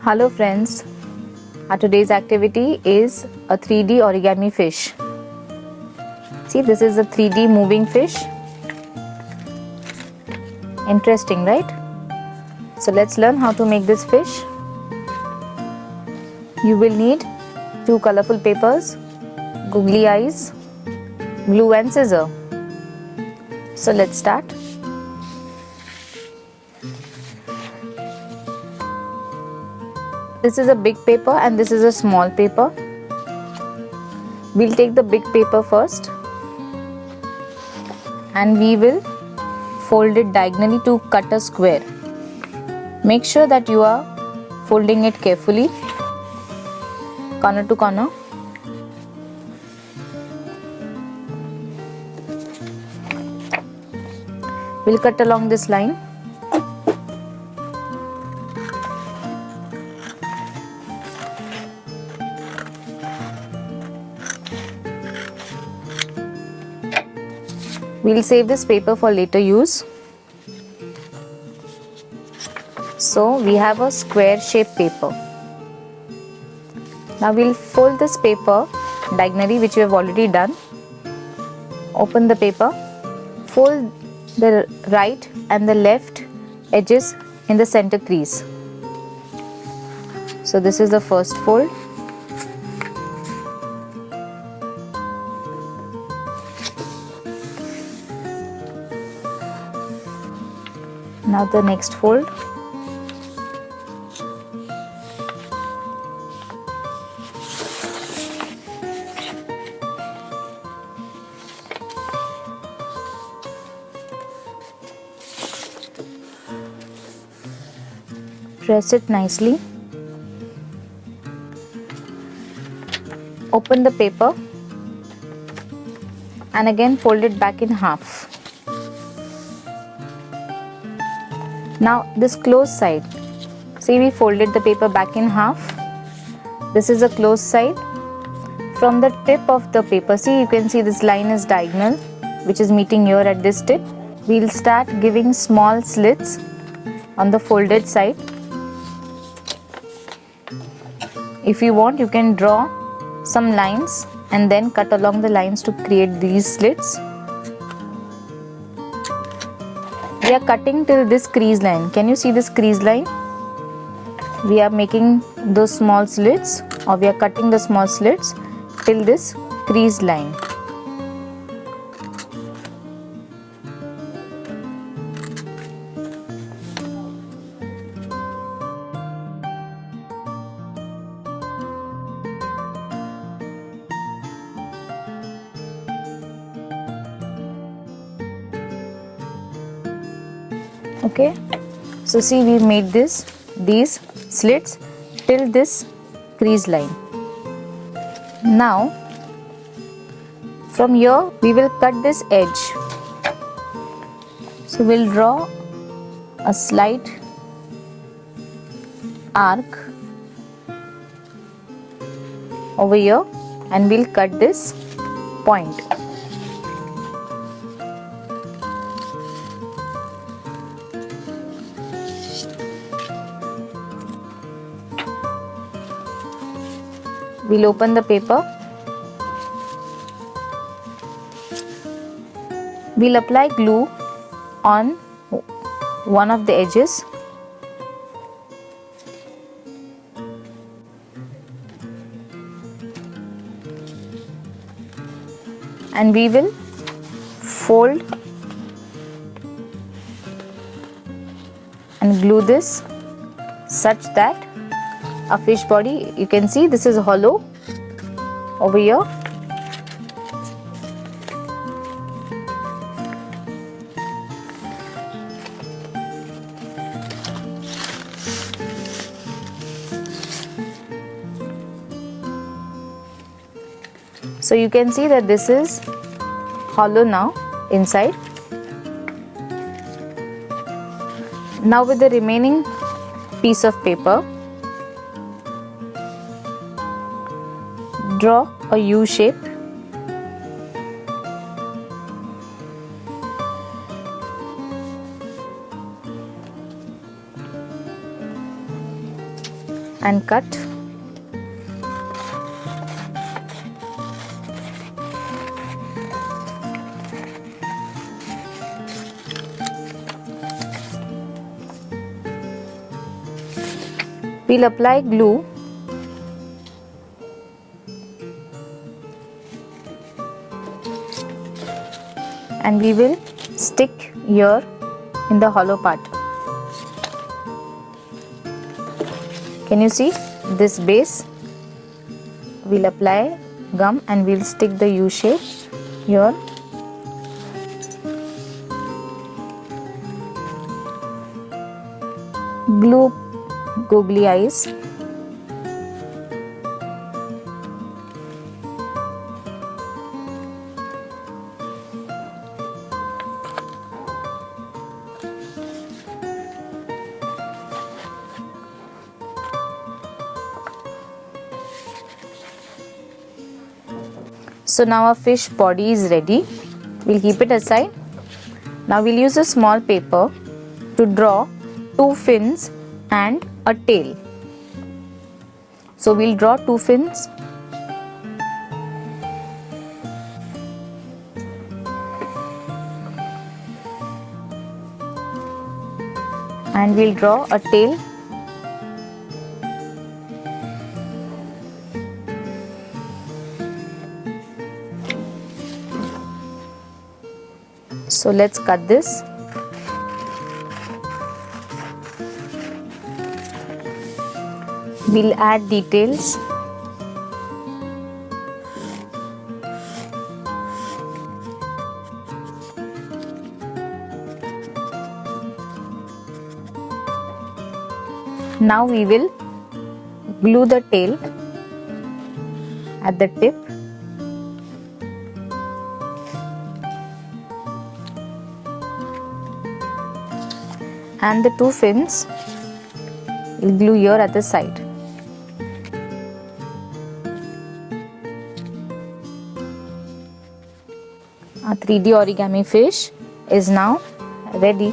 Hello friends, our today's activity is a 3D origami fish. See, this is a 3D moving fish. Interesting, right? So let's learn how to make this fish. You will need 2 colorful papers, googly eyes, glue and scissor. So let's start. This is a big paper and this is a small paper. We'll take the big paper first and we will fold it diagonally to cut a square. Make sure that you are folding it carefully, corner to corner. We'll cut along this line. We'll save this paper for later use. So we have a square shaped paper. Now we'll fold this paper diagonally, which we have already done. Open the paper, fold the right and the left edges in the center crease. So this is the first fold. Now the next fold. Press it nicely. Open the paper and again fold it back in half. Now this closed side, see, we folded the paper back in half. This is a closed side. From the tip of the paper, see, you can see this line is diagonal, which is meeting here at this tip. We'll start giving small slits on the folded side. If you want, you can draw some lines and then cut along the lines to create these slits. We are cutting till this crease line. Can you see this crease line? We are making those small slits, or we are cutting the small slits till this crease line. Okay, so see, we made these slits till this crease line. Now from here we will cut this edge. So we'll draw a slight arc over here and we'll cut this point. We'll open the paper. We'll apply glue on one of the edges. And we will fold and glue this such that a fish body, you can see this is hollow over here. So you can see that this is hollow now inside. Now with the remaining piece of paper, draw a U shape and cut. We'll apply glue and we will stick here in the hollow part. Can you see this base? We'll apply gum and we'll stick the U shape here. Glue googly eyes. So now our fish body is ready. We'll keep it aside. Now we'll use a small paper to draw two fins and a tail. So we'll draw two fins. And we'll draw a tail. So let's cut this. We'll add details. Now we will glue the tail at the tip. And the two fins we'll glue here at the side. Our 3D origami fish is now ready.